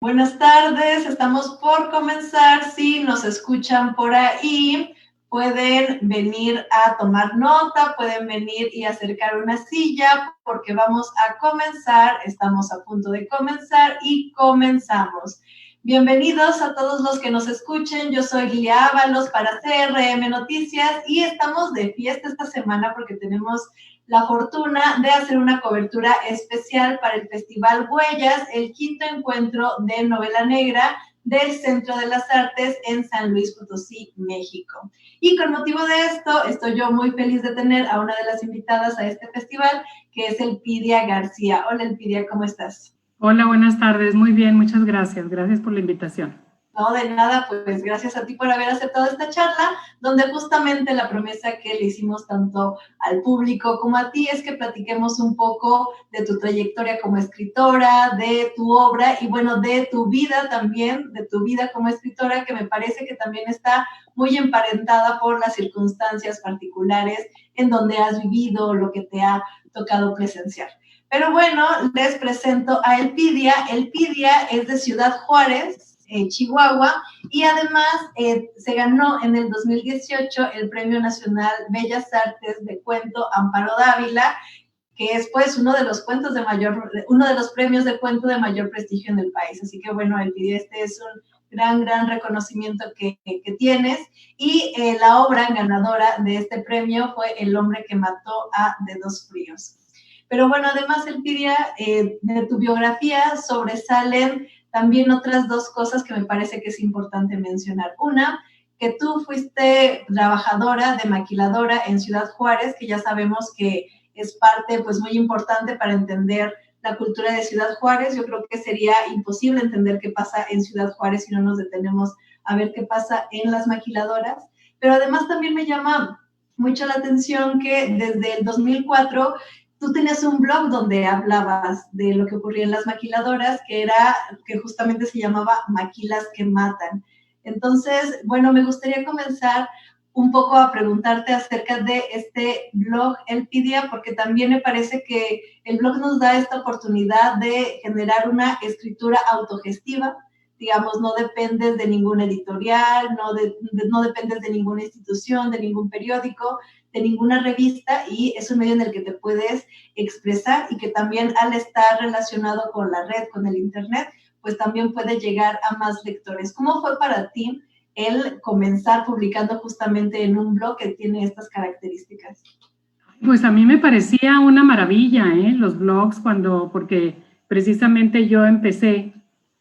Buenas tardes, estamos por comenzar. Si nos escuchan por ahí, pueden venir a tomar nota, pueden venir y acercar una silla porque vamos a comenzar. Estamos a punto de comenzar y comenzamos. Bienvenidos a todos los que nos escuchen. Yo soy Lilia Ábalos para CRM Noticias y estamos de fiesta esta semana porque tenemos la fortuna de hacer una cobertura especial para el Festival Huellas, el quinto encuentro de novela negra del Centro de las Artes en San Luis Potosí, México. Y con motivo de esto, estoy yo muy feliz de tener a una de las invitadas a este festival, que es Elpidia García. Hola Elpidia, ¿cómo estás? Hola, buenas tardes. Muy bien, muchas gracias. Gracias por la invitación. No, de nada, pues gracias a ti por haber aceptado esta charla, donde justamente la promesa que le hicimos tanto al público como a ti es que platiquemos un poco de tu trayectoria como escritora, de tu obra y bueno, de tu vida también, de tu vida como escritora, que me parece que también está muy emparentada por las circunstancias particulares en donde has vivido, lo que te ha tocado presenciar. Pero bueno, les presento a Elpidia. Elpidia es de Ciudad Juárez, Chihuahua, y además se ganó en el 2018 el Premio Nacional Bellas Artes de Cuento Amparo Dávila, que es pues uno de los premios de cuento de mayor prestigio en el país. Así que bueno, Elpidia, este es un gran reconocimiento que tienes. Y la obra ganadora de este premio fue El hombre que mató a Dedos Fríos. Pero bueno, además, Elpidia, de tu biografía sobresalen también otras dos cosas que me parece que es importante mencionar. Una, que tú fuiste trabajadora de maquiladora en Ciudad Juárez, que ya sabemos que es parte pues muy importante para entender la cultura de Ciudad Juárez. Yo creo que sería imposible entender qué pasa en Ciudad Juárez si no nos detenemos a ver qué pasa en las maquiladoras. Pero además también me llama mucho la atención que desde el 2004 tú tenías un blog donde hablabas de lo que ocurría en las maquiladoras, que justamente se llamaba Maquilas que Matan. Entonces, bueno, me gustaría comenzar un poco a preguntarte acerca de este blog Elpidia, porque también me parece que el blog nos da esta oportunidad de generar una escritura autogestiva. Digamos, no dependes de ningún editorial, no dependes de ninguna institución, de ningún periódico, de ninguna revista, y es un medio en el que te puedes expresar y que también al estar relacionado con la red, con el internet, pues también puede llegar a más lectores. ¿Cómo fue para ti el comenzar publicando justamente en un blog que tiene estas características? Pues a mí me parecía una maravilla, los blogs, porque precisamente yo empecé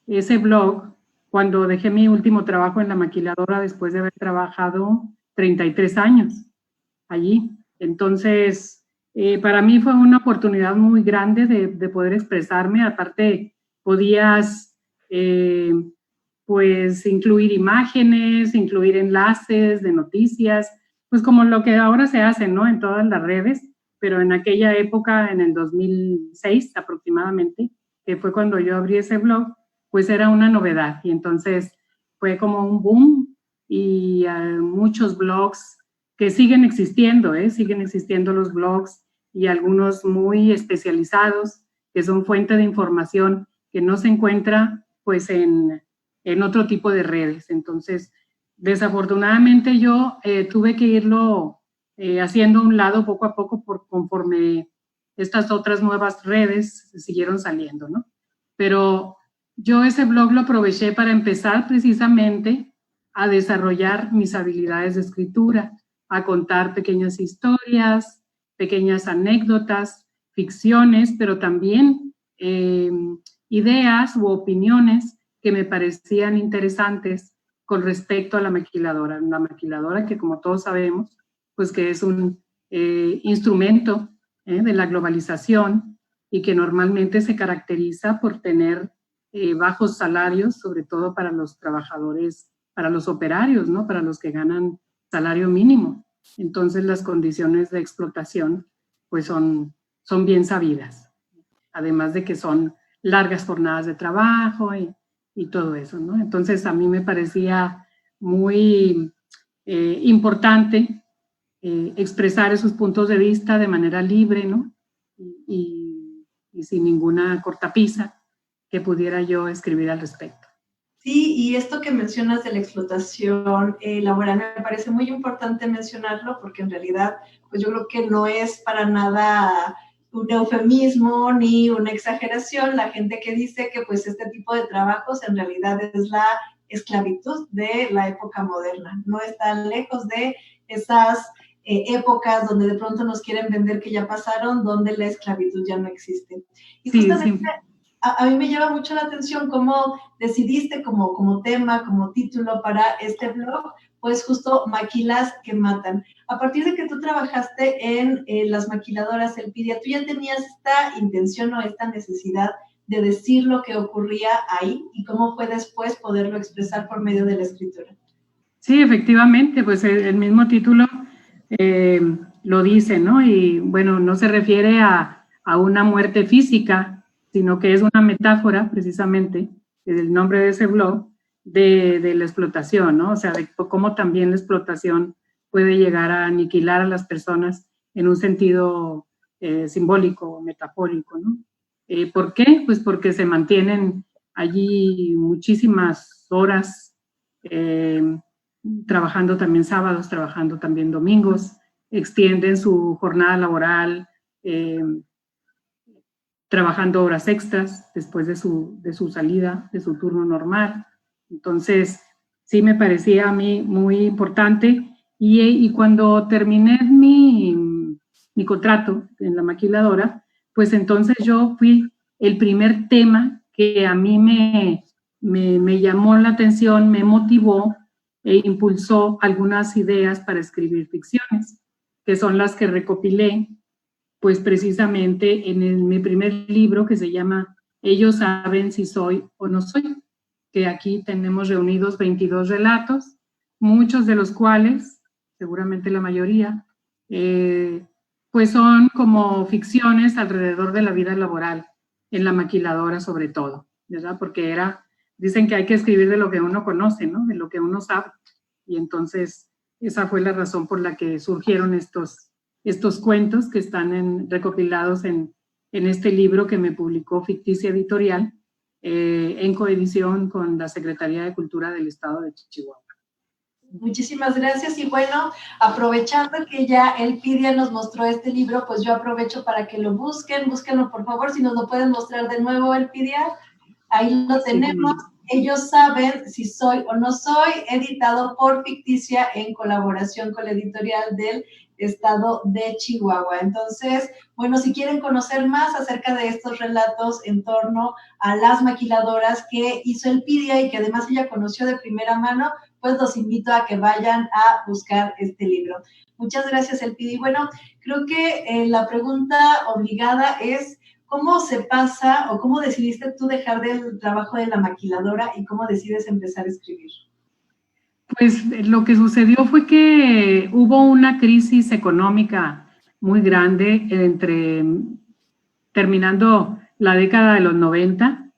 ese blog cuando dejé mi último trabajo en la maquiladora después de haber trabajado 33 años allí. Entonces, para mí fue una oportunidad muy grande de poder expresarme. Aparte, podías pues incluir imágenes, incluir enlaces de noticias, pues como lo que ahora se hace, ¿no? En todas las redes, pero en aquella época, en el 2006 aproximadamente, que fue cuando yo abrí ese blog, pues era una novedad. Y entonces fue como un boom y muchos blogs que siguen existiendo, siguen existiendo los blogs y algunos muy especializados que son fuente de información que no se encuentra pues en otro tipo de redes. Entonces, desafortunadamente yo tuve que irlo haciendo a un lado poco a poco conforme estas otras nuevas redes siguieron saliendo, ¿no? Pero yo ese blog lo aproveché para empezar precisamente a desarrollar mis habilidades de escritura, a contar pequeñas historias, pequeñas anécdotas, ficciones, pero también ideas u opiniones que me parecían interesantes con respecto a la maquiladora. Una maquiladora que, como todos sabemos, pues que es un instrumento de la globalización y que normalmente se caracteriza por tener bajos salarios, sobre todo para los trabajadores, para los operarios, ¿no? Para los que ganan salario mínimo. Entonces las condiciones de explotación pues son bien sabidas, además de que son largas jornadas de trabajo y todo eso, ¿no? Entonces a mí me parecía muy importante expresar esos puntos de vista de manera libre, ¿no? Y sin ninguna cortapisa. que pudiera yo escribir al respecto. Sí, y esto que mencionas de la explotación laboral me parece muy importante mencionarlo porque en realidad pues yo creo que no es para nada un eufemismo ni una exageración la gente que dice que pues este tipo de trabajos en realidad es la esclavitud de la época moderna, no está lejos de esas épocas donde de pronto nos quieren vender que ya pasaron, donde la esclavitud ya no existe. Y Sí, justamente sí. a mí me llama mucho la atención cómo decidiste como tema, como título para este blog, pues justo maquilas que matan. A partir de que tú trabajaste en las maquiladoras Elpidia, ¿tú ya tenías esta intención o esta necesidad de decir lo que ocurría ahí y cómo fue después poderlo expresar por medio de la escritura? Sí, efectivamente, pues el mismo título lo dice, ¿no? Y bueno, no se refiere a una muerte física, sino que es una metáfora, precisamente, el nombre de ese blog, de la explotación, ¿no? O sea, de cómo también la explotación puede llegar a aniquilar a las personas en un sentido simbólico, metafórico, ¿no? ¿Por qué? Pues porque se mantienen allí muchísimas horas trabajando también sábados, trabajando también domingos, extienden su jornada laboral, trabajando horas extras después de su salida, de su turno normal. Entonces, sí me parecía a mí muy importante. Y cuando terminé mi contrato en la maquiladora, pues entonces yo fui el primer tema que a mí me llamó la atención, me motivó e impulsó algunas ideas para escribir ficciones, que son las que recopilé pues precisamente en mi primer libro que se llama Ellos saben si soy o no soy, que aquí tenemos reunidos 22 relatos, muchos de los cuales, seguramente la mayoría, pues son como ficciones alrededor de la vida laboral, en la maquiladora sobre todo, ¿verdad? Porque dicen que hay que escribir de lo que uno conoce, ¿no? De lo que uno sabe. Y entonces esa fue la razón por la que surgieron estos cuentos que están recopilados en este libro que me publicó Ficticia Editorial en coedición con la Secretaría de Cultura del Estado de Chihuahua. Muchísimas gracias y bueno, aprovechando que ya Elpidia nos mostró este libro, pues yo aprovecho para que lo búsquenlo por favor, si nos lo pueden mostrar de nuevo Elpidia, ahí lo tenemos. Ellos saben si soy o no soy, editado por Ficticia en colaboración con la editorial del Estado de Chihuahua. Entonces, bueno, si quieren conocer más acerca de estos relatos en torno a las maquiladoras que hizo Elpidia y que además ella conoció de primera mano, pues los invito a que vayan a buscar este libro. Muchas gracias, Elpidia. Y bueno, creo que la pregunta obligada es, ¿cómo se pasa o cómo decidiste tú dejar del trabajo de la maquiladora y cómo decides empezar a escribir? Pues lo que sucedió fue que hubo una crisis económica muy grande terminando la década de los 90,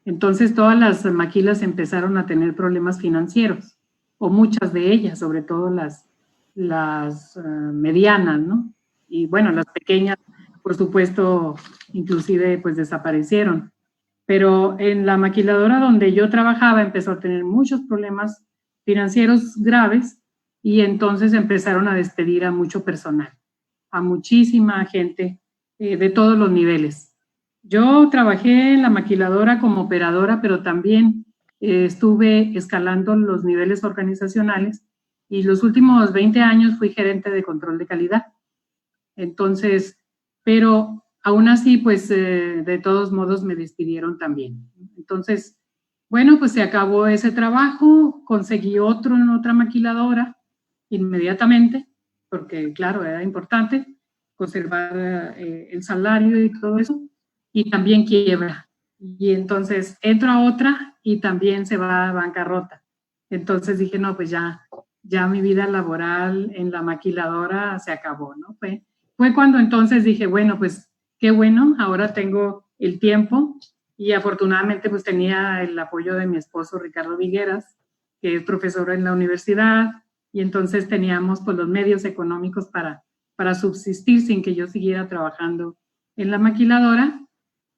entonces todas las maquilas empezaron a tener problemas financieros, o muchas de ellas, sobre todo las medianas, ¿no? Y bueno, las pequeñas, por supuesto, inclusive pues desaparecieron. Pero en la maquiladora donde yo trabajaba empezó a tener muchos problemas financieros graves y entonces empezaron a despedir a mucho personal, a muchísima gente de todos los niveles. Yo trabajé en la maquiladora como operadora, pero también estuve escalando los niveles organizacionales y los últimos 20 años fui gerente de control de calidad. Entonces, pero aún así, pues de todos modos me despidieron también. Entonces, bueno, pues se acabó ese trabajo, conseguí otro en otra maquiladora inmediatamente, porque claro, era importante conservar el salario y todo eso, y también quiebra. Y entonces entro a otra y también se va a bancarrota. Entonces dije, no, pues ya mi vida laboral en la maquiladora se acabó, ¿no? Fue cuando entonces dije, bueno, pues qué bueno, ahora tengo el tiempo y afortunadamente pues tenía el apoyo de mi esposo Ricardo Vigueras, que es profesor en la universidad, y entonces teníamos pues los medios económicos para subsistir sin que yo siguiera trabajando en la maquiladora.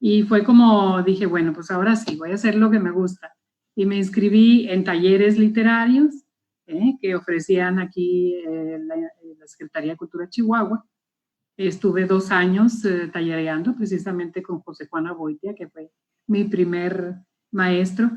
Y fue como dije, bueno, pues ahora sí, voy a hacer lo que me gusta. Y me inscribí en talleres literarios que ofrecían aquí la Secretaría de Cultura de Chihuahua. Estuve 2 años tallereando precisamente con José Juan Aboitia, que fue mi primer maestro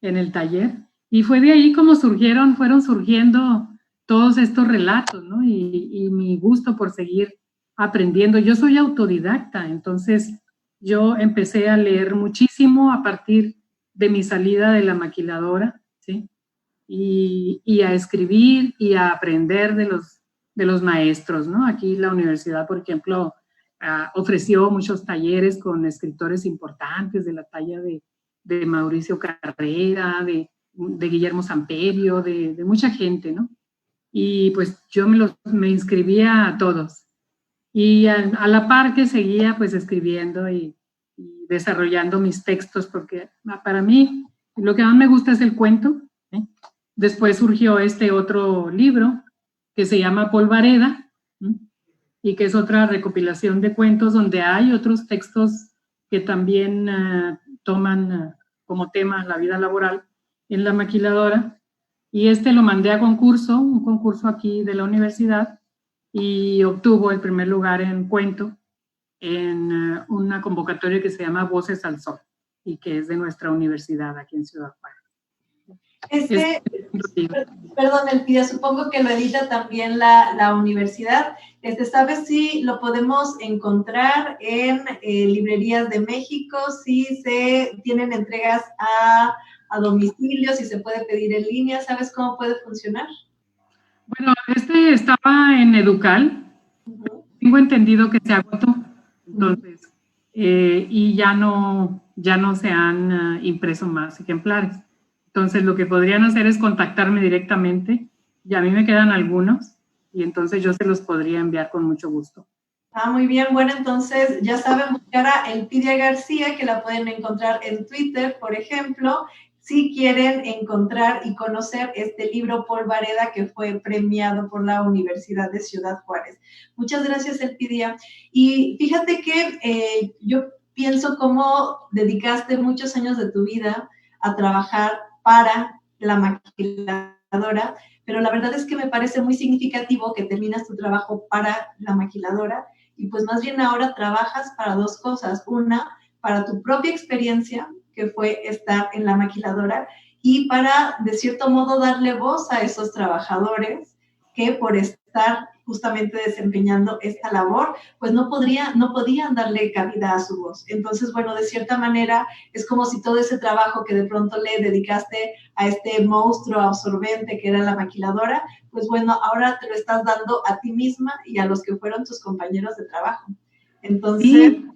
en el taller. Y fue de ahí como fueron surgiendo todos estos relatos, ¿no? Y mi gusto por seguir aprendiendo. Yo soy autodidacta, entonces yo empecé a leer muchísimo a partir de mi salida de la maquiladora, ¿sí? Y a escribir y a aprender de los maestros, ¿no? Aquí la universidad, por ejemplo, ofreció muchos talleres con escritores importantes de la talla de Mauricio Carrera, de Guillermo Samperio, de mucha gente, ¿no? Y pues yo me inscribía a todos. Y a la par que seguía pues escribiendo y desarrollando mis textos, porque para mí lo que más me gusta es el cuento. Después surgió este otro libro que se llama Polvareda, y que es otra recopilación de cuentos donde hay otros textos que también toman como tema la vida laboral en la maquiladora. Y este lo mandé a concurso, un concurso aquí de la universidad, y obtuvo el primer lugar en cuento en una convocatoria que se llama Voces al Sol y que es de nuestra universidad aquí en Ciudad Juárez. Perdón, Elpidia, supongo que lo edita también la universidad. ¿Sabes si lo podemos encontrar en librerías de México? Si se tienen entregas a domicilio, si se puede pedir en línea, ¿sabes cómo puede funcionar? Bueno, estaba en Educal. Tengo entendido que se agotó, entonces, y ya no se han impreso más ejemplares. Entonces, lo que podrían hacer es contactarme directamente, y a mí me quedan algunos, y entonces yo se los podría enviar con mucho gusto. Muy bien. Bueno, entonces ya saben buscar a Elpidia García, que la pueden encontrar en Twitter, por ejemplo, si quieren encontrar y conocer este libro Polvareda que fue premiado por la Universidad de Ciudad Juárez. Muchas gracias, Elpidia. Y fíjate que yo pienso cómo dedicaste muchos años de tu vida a trabajar para la maquiladora, pero la verdad es que me parece muy significativo que terminas tu trabajo para la maquiladora y pues más bien ahora trabajas para dos cosas. Una, para tu propia experiencia, que fue estar en la maquiladora, y para, de cierto modo, darle voz a esos trabajadores que por estar justamente desempeñando esta labor, pues no podían darle cabida a su voz. Entonces, bueno, de cierta manera es como si todo ese trabajo que de pronto le dedicaste a este monstruo absorbente que era la maquiladora, pues bueno, ahora te lo estás dando a ti misma y a los que fueron tus compañeros de trabajo. Entonces, sí.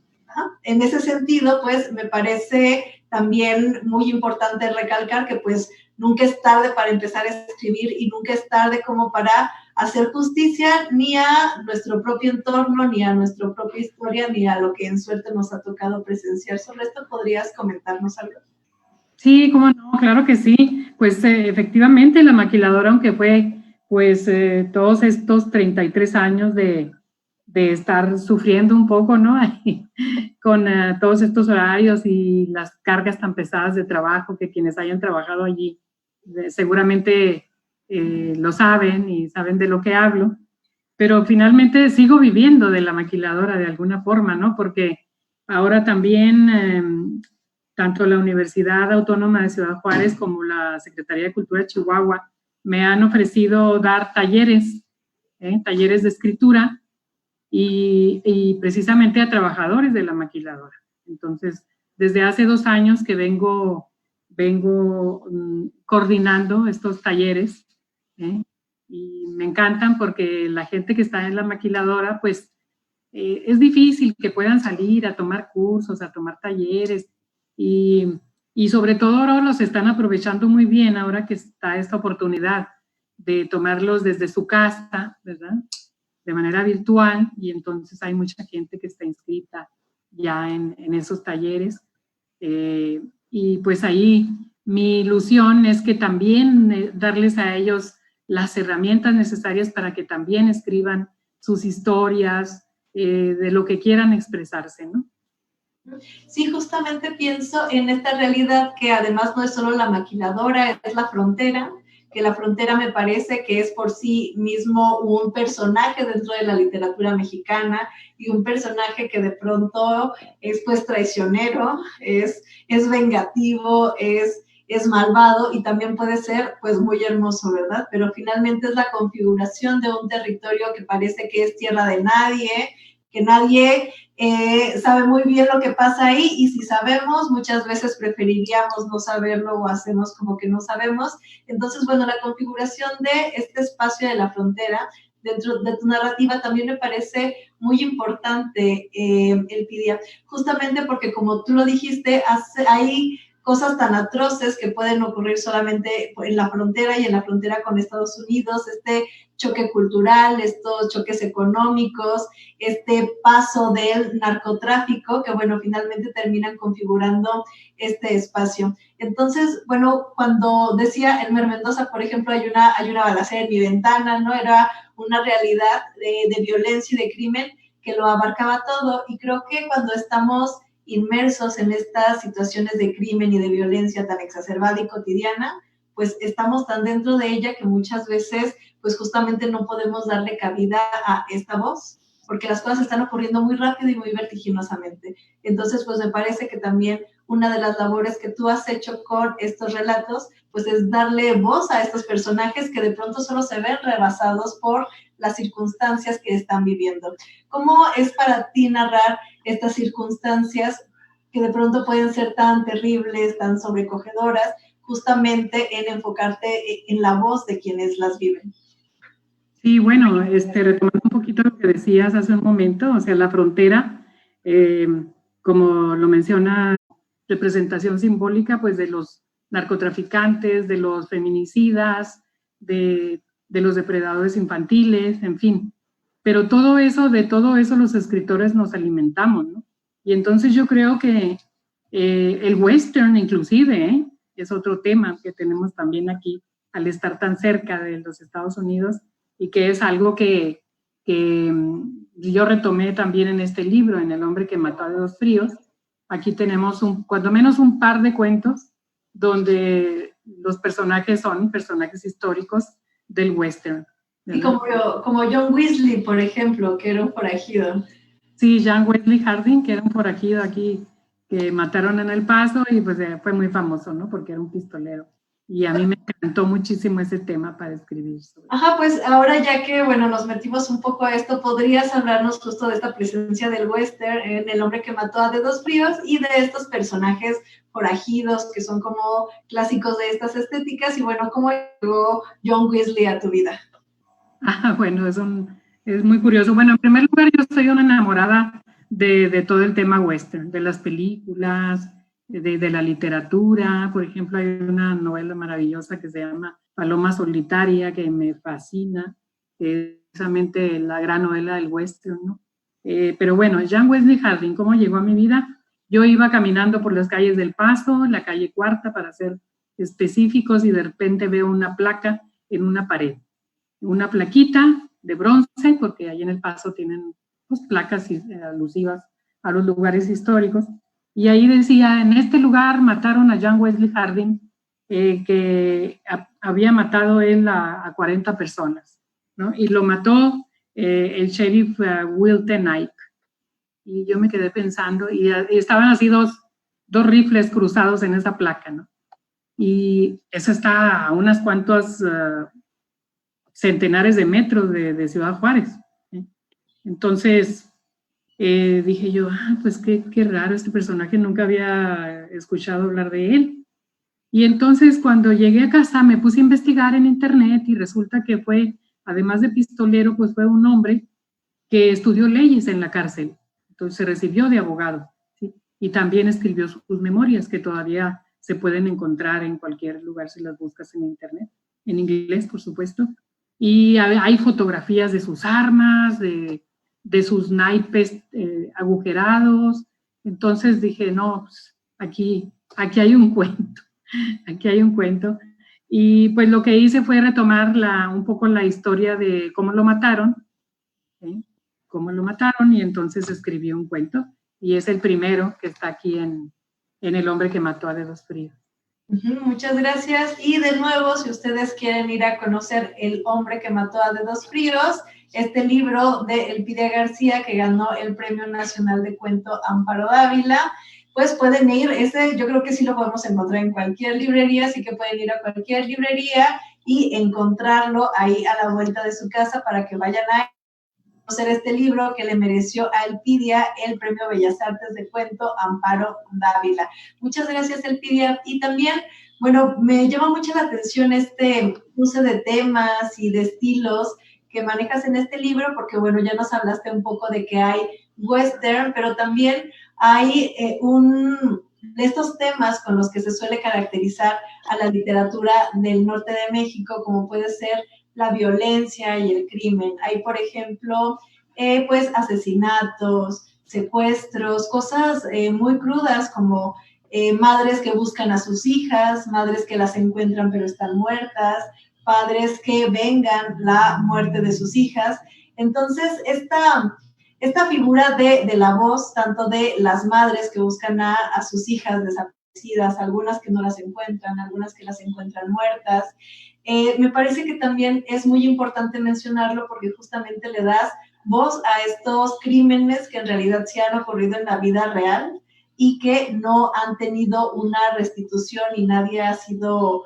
En ese sentido, pues me parece también muy importante recalcar que pues nunca es tarde para empezar a escribir y nunca es tarde como para hacer justicia ni a nuestro propio entorno, ni a nuestra propia historia, ni a lo que en suerte nos ha tocado presenciar. ¿Sobre esto podrías comentarnos algo? Sí, cómo no, claro que sí. Pues efectivamente la maquiladora, aunque fue pues todos estos 33 años de estar sufriendo un poco, ¿no? Con todos estos horarios y las cargas tan pesadas de trabajo que quienes hayan trabajado allí seguramente lo saben y saben de lo que hablo, pero finalmente sigo viviendo de la maquiladora de alguna forma, ¿no? Porque ahora también tanto la Universidad Autónoma de Ciudad Juárez como la Secretaría de Cultura de Chihuahua me han ofrecido dar talleres, talleres de escritura, y precisamente a trabajadores de la maquiladora. Entonces, desde hace 2 años que vengo coordinando estos talleres, y me encantan porque la gente que está en la maquiladora, pues, es difícil que puedan salir a tomar cursos, a tomar talleres, y sobre todo ahora los están aprovechando muy bien ahora que está esta oportunidad de tomarlos desde su casa, ¿verdad?, de manera virtual, y entonces hay mucha gente que está inscrita ya en esos talleres. Y pues ahí mi ilusión es que también darles a ellos las herramientas necesarias para que también escriban sus historias de lo que quieran expresarse, ¿no? Sí, justamente pienso en esta realidad que además no es solo la maquiladora, es la frontera, que la frontera me parece que es por sí mismo un personaje dentro de la literatura mexicana y un personaje que de pronto es pues traicionero, es vengativo, es malvado y también puede ser pues muy hermoso, ¿verdad? Pero finalmente es la configuración de un territorio que parece que es tierra de nadie, que nadie sabe muy bien lo que pasa ahí y si sabemos, muchas veces preferiríamos no saberlo o hacemos como que no sabemos. Entonces, bueno, la configuración de este espacio de la frontera dentro de tu narrativa también me parece muy importante, Elpidia, justamente porque como tú lo dijiste, hay cosas tan atroces que pueden ocurrir solamente en la frontera y en la frontera con Estados Unidos, este choque cultural, estos choques económicos, este paso del narcotráfico, que bueno, finalmente terminan configurando este espacio. Entonces, bueno, cuando decía Elmer Mendoza, por ejemplo, hay una balacera en mi ventana, ¿no? Era una realidad de violencia y de crimen que lo abarcaba todo y creo que cuando estamos inmersos en estas situaciones de crimen y de violencia tan exacerbada y cotidiana, pues estamos tan dentro de ella que muchas veces pues justamente no podemos darle cabida a esta voz, porque las cosas están ocurriendo muy rápido y muy vertiginosamente. Entonces, pues me parece que también una de las labores que tú has hecho con estos relatos, pues es darle voz a estos personajes que de pronto solo se ven rebasados por las circunstancias que están viviendo. ¿Cómo es para ti narrar estas circunstancias que de pronto pueden ser tan terribles, tan sobrecogedoras, justamente en enfocarte en la voz de quienes las viven? Sí, bueno, retomando un poquito lo que decías hace un momento, o sea, la frontera, como lo menciona, representación simbólica, pues, de los narcotraficantes, de los feminicidas, de los depredadores infantiles, en fin. Pero todo eso, de todo eso los escritores nos alimentamos, ¿no? Y entonces yo creo que el western inclusive, es otro tema que tenemos también aquí, al estar tan cerca de los Estados Unidos, y que es algo que yo retomé también en este libro, en El hombre que mató a Dedos Fríos. Aquí tenemos cuando menos un par de cuentos donde los personajes son personajes históricos del western. Y como John Weasley, por ejemplo, que era un forajido. Sí, John Wesley Harding, que era un forajido aquí, que mataron en El Paso y pues fue muy famoso, ¿no? Porque era un pistolero. Y a mí me encantó muchísimo ese tema para escribir sobre. Ajá, pues ahora ya que, bueno, nos metimos un poco a esto, ¿podrías hablarnos justo de esta presencia del western en El hombre que mató a Dedos Fríos y de estos personajes forajidos que son como clásicos de estas estéticas? Y bueno, ¿cómo llegó John Weasley a tu vida? Ah, bueno, es muy curioso. Bueno, en primer lugar, yo soy una enamorada de todo el tema western, de las películas, de la literatura. Por ejemplo, hay una novela maravillosa que se llama Paloma Solitaria, que me fascina, que es precisamente la gran novela del western, ¿no? Pero bueno, John Wesley Harding, ¿cómo llegó a mi vida? Yo iba caminando por las calles del Paso, la calle Cuarta, para ser específicos, y de repente veo una placa en una pared. Una plaquita de bronce, porque ahí en El Paso tienen pues, placas alusivas a los lugares históricos, y ahí decía, en este lugar mataron a John Wesley Harding, que había matado él a 40 personas, ¿no? Y lo mató el sheriff Will Ten Eyck. Y yo me quedé pensando, y estaban así dos rifles cruzados en esa placa, ¿no? Y eso está a unas cuantas centenares de metros de Ciudad Juárez. Entonces dije yo, pues qué raro este personaje, nunca había escuchado hablar de él. Y entonces cuando llegué a casa me puse a investigar en internet y resulta que fue, además de pistolero, pues fue un hombre que estudió leyes en la cárcel. Entonces se recibió de abogado, ¿sí? Y también escribió sus memorias, que todavía se pueden encontrar en cualquier lugar si las buscas en internet, en inglés, por supuesto. Y hay fotografías de sus armas, de sus naipes agujerados. Entonces dije, no, pues aquí hay un cuento, aquí hay un cuento. Y pues lo que hice fue retomar un poco la historia de cómo lo mataron, ¿sí? Cómo lo mataron, y entonces escribí un cuento y es el primero que está aquí en El hombre que mató a Dedos Fríos. Muchas gracias. Y de nuevo, si ustedes quieren ir a conocer El hombre que mató a Dedos Fríos, este libro de Elpidia García, que ganó el Premio Nacional de Cuento Amparo Dávila, pues pueden ir, yo creo que sí lo podemos encontrar en cualquier librería, así que pueden ir a cualquier librería y encontrarlo ahí a la vuelta de su casa para que vayan a conocer este libro que le mereció a Elpidia el Premio Bellas Artes de Cuento Amparo Dávila. Muchas gracias, Elpidia. Y también, bueno, me llama mucho la atención este uso de temas y de estilos que manejas en este libro, porque, bueno, ya nos hablaste un poco de que hay western, pero también hay de estos temas con los que se suele caracterizar a la literatura del norte de México, como puede ser la violencia y el crimen. Hay, por ejemplo, pues asesinatos, secuestros, cosas muy crudas como madres que buscan a sus hijas, madres que las encuentran pero están muertas, padres que vengan la muerte de sus hijas. Entonces, esta figura de la voz, tanto de las madres que buscan a sus hijas desaparecidas, algunas que no las encuentran, algunas que las encuentran muertas, me parece que también es muy importante mencionarlo porque justamente le das voz a estos crímenes que en realidad sí han ocurrido en la vida real y que no han tenido una restitución y nadie ha sido,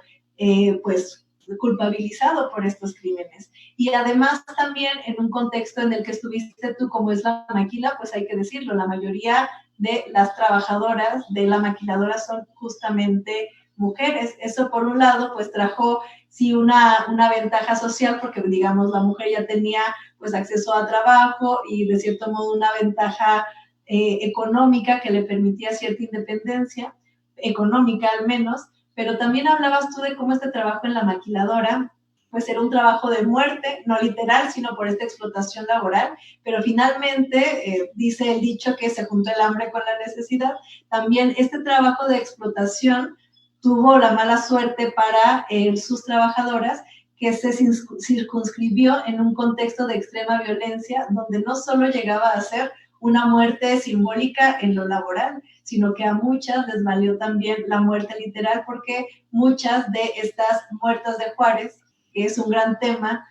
pues, culpabilizado por estos crímenes. Y además también en un contexto en el que estuviste tú, como es la maquila, pues hay que decirlo, la mayoría de las trabajadoras de la maquiladora son justamente mujeres. Eso por un lado pues trajo sí una ventaja social porque digamos la mujer ya tenía pues acceso a trabajo y de cierto modo una ventaja económica que le permitía cierta independencia, económica al menos, pero también hablabas tú de cómo este trabajo en la maquiladora pues era un trabajo de muerte, no literal, sino por esta explotación laboral, pero finalmente, dice el dicho que se juntó el hambre con la necesidad, también este trabajo de explotación tuvo la mala suerte para sus trabajadoras que se circunscribió en un contexto de extrema violencia donde no solo llegaba a ser una muerte simbólica en lo laboral, sino que a muchas les valió también la muerte literal porque muchas de estas muertas de Juárez, que es un gran tema,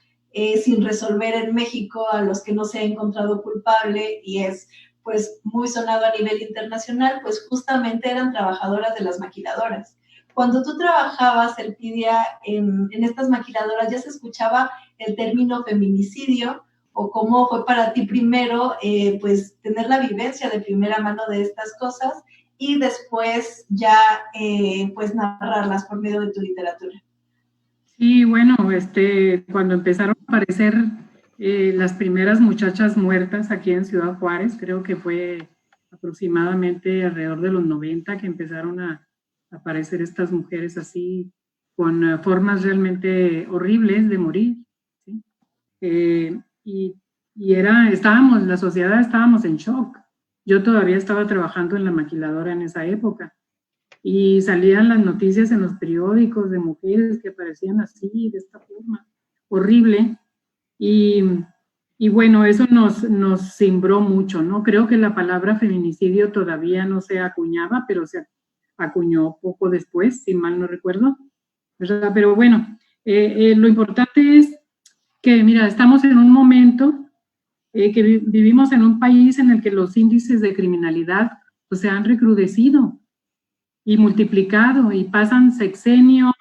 sin resolver en México, a los que no se ha encontrado culpable y es pues muy sonado a nivel internacional, pues justamente eran trabajadoras de las maquiladoras. Cuando tú trabajabas, Elpidia, en estas maquiladoras, ¿ya se escuchaba el término feminicidio? ¿O cómo fue para ti primero, pues, tener la vivencia de primera mano de estas cosas y después ya, pues, narrarlas por medio de tu literatura? Sí, bueno, cuando empezaron a aparecer las primeras muchachas muertas aquí en Ciudad Juárez, creo que fue aproximadamente alrededor de los 90 que empezaron a aparecer estas mujeres así, con formas realmente horribles de morir, ¿sí? La sociedad estábamos en shock. Yo todavía estaba trabajando en la maquiladora en esa época y salían las noticias en los periódicos de mujeres que aparecían así, de esta forma, horrible. Y bueno, eso nos cimbró mucho, ¿no? Creo que la palabra feminicidio todavía no se acuñaba, pero se acuñó poco después, si mal no recuerdo, ¿verdad? Pero bueno, lo importante es que, mira, estamos en un momento que vivimos en un país en el que los índices de criminalidad pues, se han recrudecido y multiplicado y pasan sexenios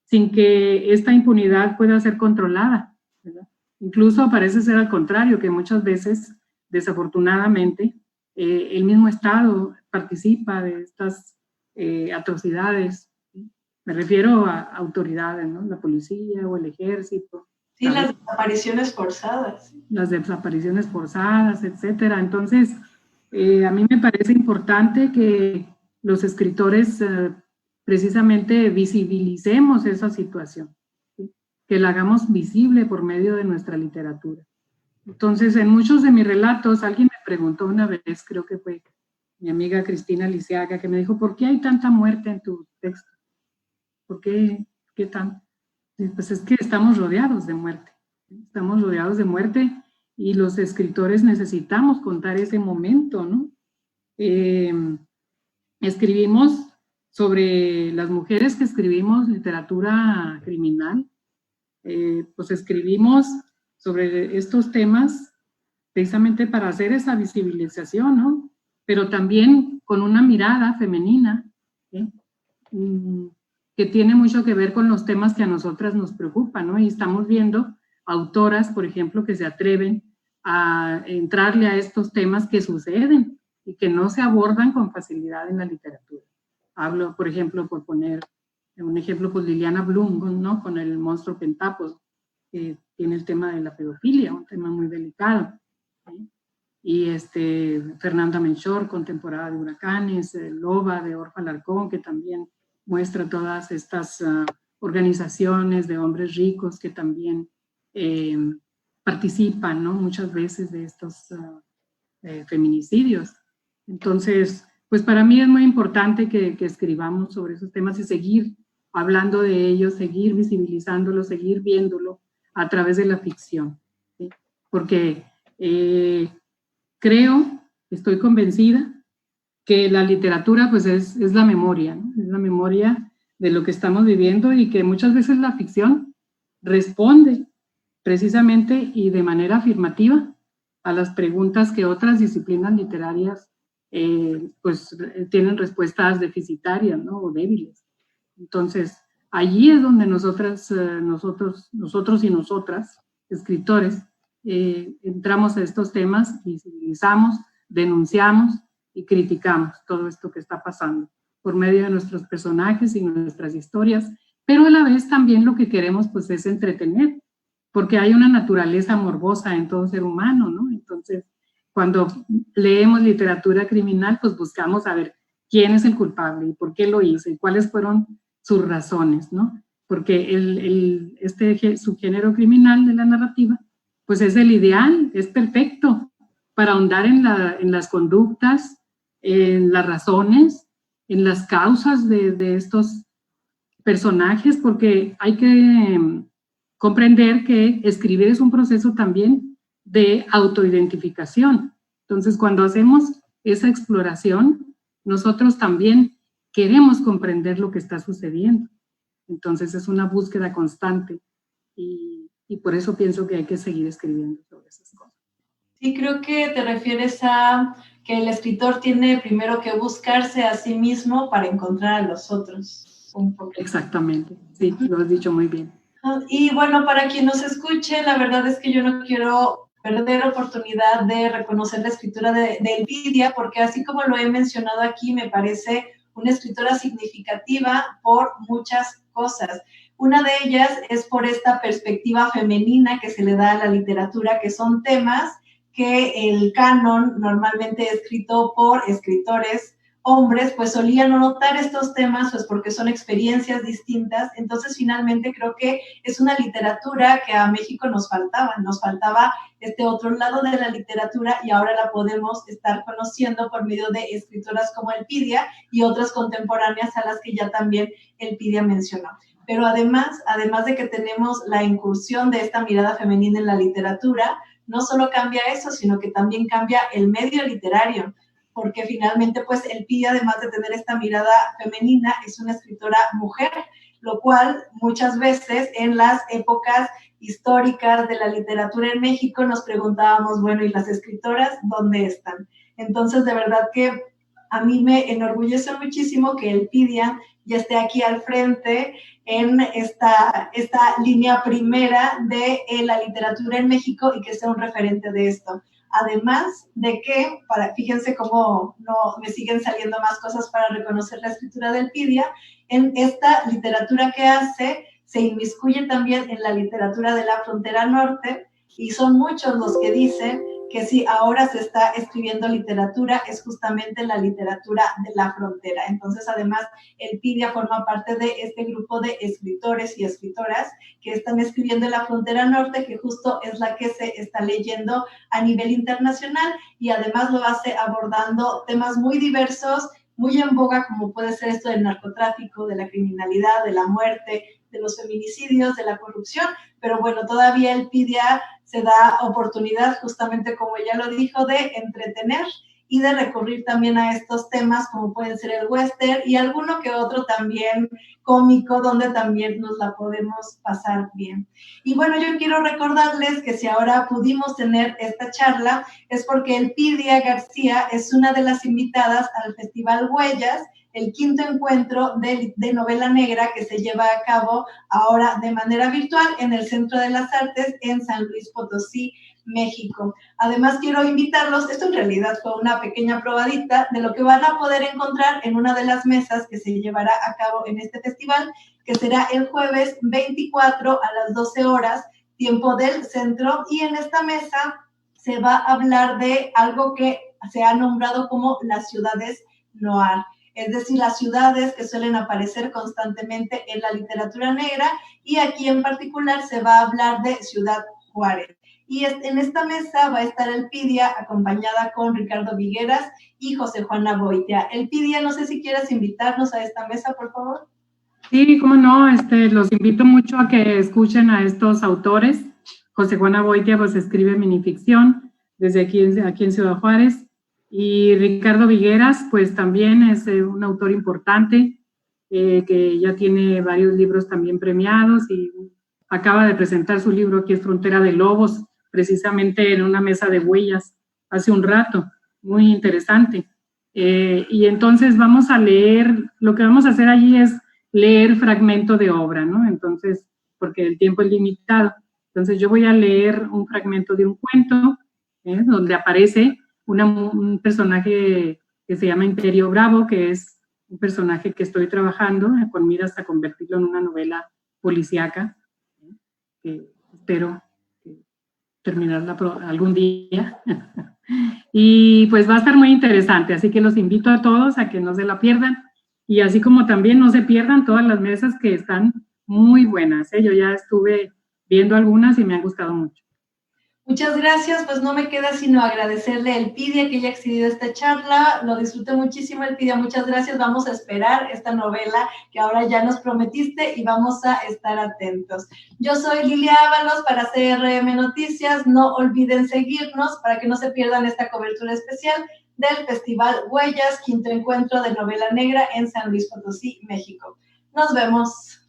sin que esta impunidad pueda ser controlada, ¿verdad? Incluso parece ser al contrario, que muchas veces, desafortunadamente, el mismo Estado participa de estas atrocidades. ¿Sí? Me refiero a autoridades, ¿no? La policía o el ejército. Sí, ¿sabes? Las desapariciones forzadas. Las desapariciones forzadas, etcétera. Entonces, a mí me parece importante que los escritores precisamente visibilicemos esa situación, ¿sí? Que la hagamos visible por medio de nuestra literatura. Entonces, en muchos de mis relatos, alguien me preguntó una vez, creo que fue mi amiga Cristina Lisiaga, que me dijo, ¿por qué hay tanta muerte en tu texto? ¿Por qué tan? Pues es que estamos rodeados de muerte. Estamos rodeados de muerte y los escritores necesitamos contar ese momento, ¿no? escribimos sobre las mujeres que escribimos literatura criminal, pues escribimos sobre estos temas precisamente para hacer esa visibilización, ¿no? Pero también con una mirada femenina, ¿sí? Que tiene mucho que ver con los temas que a nosotras nos preocupan, ¿no? Y estamos viendo autoras, por ejemplo, que se atreven a entrarle a estos temas que suceden y que no se abordan con facilidad en la literatura. Hablo, por ejemplo, por poner un ejemplo, pues Liliana Blum, ¿no? Con el monstruo Pentapos, que tiene el tema de la pedofilia, un tema muy delicado, ¿sí? Y Fernanda Menchor con Temporada de Huracanes, Loba de Orfa Alarcón, que también muestra todas estas organizaciones de hombres ricos que también participan, ¿no? Muchas veces de estos feminicidios. Entonces, pues para mí es muy importante que escribamos sobre esos temas y seguir hablando de ellos, seguir visibilizándolo, seguir viéndolo a través de la ficción, ¿sí? Porque creo, estoy convencida que la literatura pues es la memoria, ¿no? Es la memoria de lo que estamos viviendo y que muchas veces la ficción responde precisamente y de manera afirmativa a las preguntas que otras disciplinas literarias pues tienen respuestas deficitarias, ¿no? O débiles. Entonces, allí es donde nosotros y nosotras, escritores, entramos a estos temas, visibilizamos, denunciamos y criticamos todo esto que está pasando por medio de nuestros personajes y nuestras historias, pero a la vez también lo que queremos pues es entretener, porque hay una naturaleza morbosa en todo ser humano, ¿no? Entonces, cuando leemos literatura criminal, pues buscamos saber quién es el culpable y por qué lo hizo y cuáles fueron sus razones, ¿no? Porque subgénero criminal de la narrativa, pues es el ideal, es perfecto para ahondar en las conductas, en las razones, en las causas de estos personajes, porque hay que comprender que escribir es un proceso también de autoidentificación. Entonces, cuando hacemos esa exploración, nosotros también queremos comprender lo que está sucediendo. Entonces, es una búsqueda constante y por eso pienso que hay que seguir escribiendo sobre esas cosas. Sí, creo que te refieres a que el escritor tiene primero que buscarse a sí mismo para encontrar a los otros. Un poco. Exactamente, sí, lo has dicho muy bien. Y bueno, para quien nos escuche, la verdad es que yo no quiero perder oportunidad de reconocer la escritura de Elpidia, porque así como lo he mencionado aquí, me parece una escritora significativa por muchas cosas. Una de ellas es por esta perspectiva femenina que se le da a la literatura, que son temas que el canon normalmente escrito por escritores hombres, pues solían no notar estos temas, pues porque son experiencias distintas. Entonces, finalmente, creo que es una literatura que a México nos faltaba este otro lado de la literatura y ahora la podemos estar conociendo por medio de escritoras como Elpidia y otras contemporáneas a las que ya también Elpidia mencionó. Pero además de que tenemos la incursión de esta mirada femenina en la literatura, no solo cambia eso, sino que también cambia el medio literario, porque finalmente, pues, Elpidia, además de tener esta mirada femenina, es una escritora mujer, lo cual muchas veces en las épocas históricas de la literatura en México nos preguntábamos, bueno, ¿y las escritoras dónde están? Entonces, de verdad que a mí me enorgullece muchísimo que Elpidia ya esté aquí al frente en esta línea primera de la literatura en México y que sea un referente de esto. Además de que, fíjense cómo no me siguen saliendo más cosas para reconocer la escritura de Elpidia, en esta literatura que hace se inmiscuye también en la literatura de la frontera norte y son muchos los que dicen que si ahora se está escribiendo literatura es justamente la literatura de la frontera. Entonces, además, Elpidia forma parte de este grupo de escritores y escritoras que están escribiendo en la frontera norte, que justo es la que se está leyendo a nivel internacional y además lo hace abordando temas muy diversos, muy en boga, como puede ser esto del narcotráfico, de la criminalidad, de la muerte, de los feminicidios, de la corrupción, pero bueno, todavía Elpidia se da oportunidad, justamente como ella lo dijo, de entretener y de recurrir también a estos temas como pueden ser el western y alguno que otro también cómico, donde también nos la podemos pasar bien. Y bueno, yo quiero recordarles que si ahora pudimos tener esta charla es porque Elpidia García es una de las invitadas al Festival Huellas, el quinto encuentro de novela negra que se lleva a cabo ahora de manera virtual en el Centro de las Artes en San Luis Potosí, México. Además, quiero invitarlos, esto en realidad fue una pequeña probadita de lo que van a poder encontrar en una de las mesas que se llevará a cabo en este festival, que será el jueves 24 a las 12 horas, tiempo del centro, y en esta mesa se va a hablar de algo que se ha nombrado como las ciudades noir, es decir, las ciudades que suelen aparecer constantemente en la literatura negra, y aquí en particular se va a hablar de Ciudad Juárez. Y en esta mesa va a estar Elpidia, acompañada con Ricardo Vigueras y José Juana Boitia. Elpidia, no sé si quieres invitarnos a esta mesa, por favor. Sí, cómo no, los invito mucho a que escuchen a estos autores. José Juana Boitia pues escribe minificción desde aquí en Ciudad Juárez, y Ricardo Vigueras pues también es un autor importante que ya tiene varios libros también premiados y acaba de presentar su libro Aquí es Frontera de Lobos, precisamente en una mesa de huellas hace un rato, muy interesante. Y entonces vamos a leer, lo que vamos a hacer allí es leer fragmento de obra, ¿no? Entonces, porque el tiempo es limitado. Entonces yo voy a leer un fragmento de un cuento, donde aparece un personaje que se llama Imperio Bravo, que es un personaje que estoy trabajando con miras a convertirlo en una novela policíaca, que espero terminarla algún día. Y pues va a estar muy interesante, así que los invito a todos a que no se la pierdan, y así como también no se pierdan todas las mesas que están muy buenas, ¿eh? Yo ya estuve viendo algunas y me han gustado mucho. Muchas gracias, pues no me queda sino agradecerle a Elpidia que haya accedido a esta charla, lo disfruté muchísimo, Elpidia, muchas gracias, vamos a esperar esta novela que ahora ya nos prometiste y vamos a estar atentos. Yo soy Lilia Ábalos para CRM Noticias, no olviden seguirnos para que no se pierdan esta cobertura especial del Festival Huellas, quinto encuentro de novela negra en San Luis Potosí, México. Nos vemos.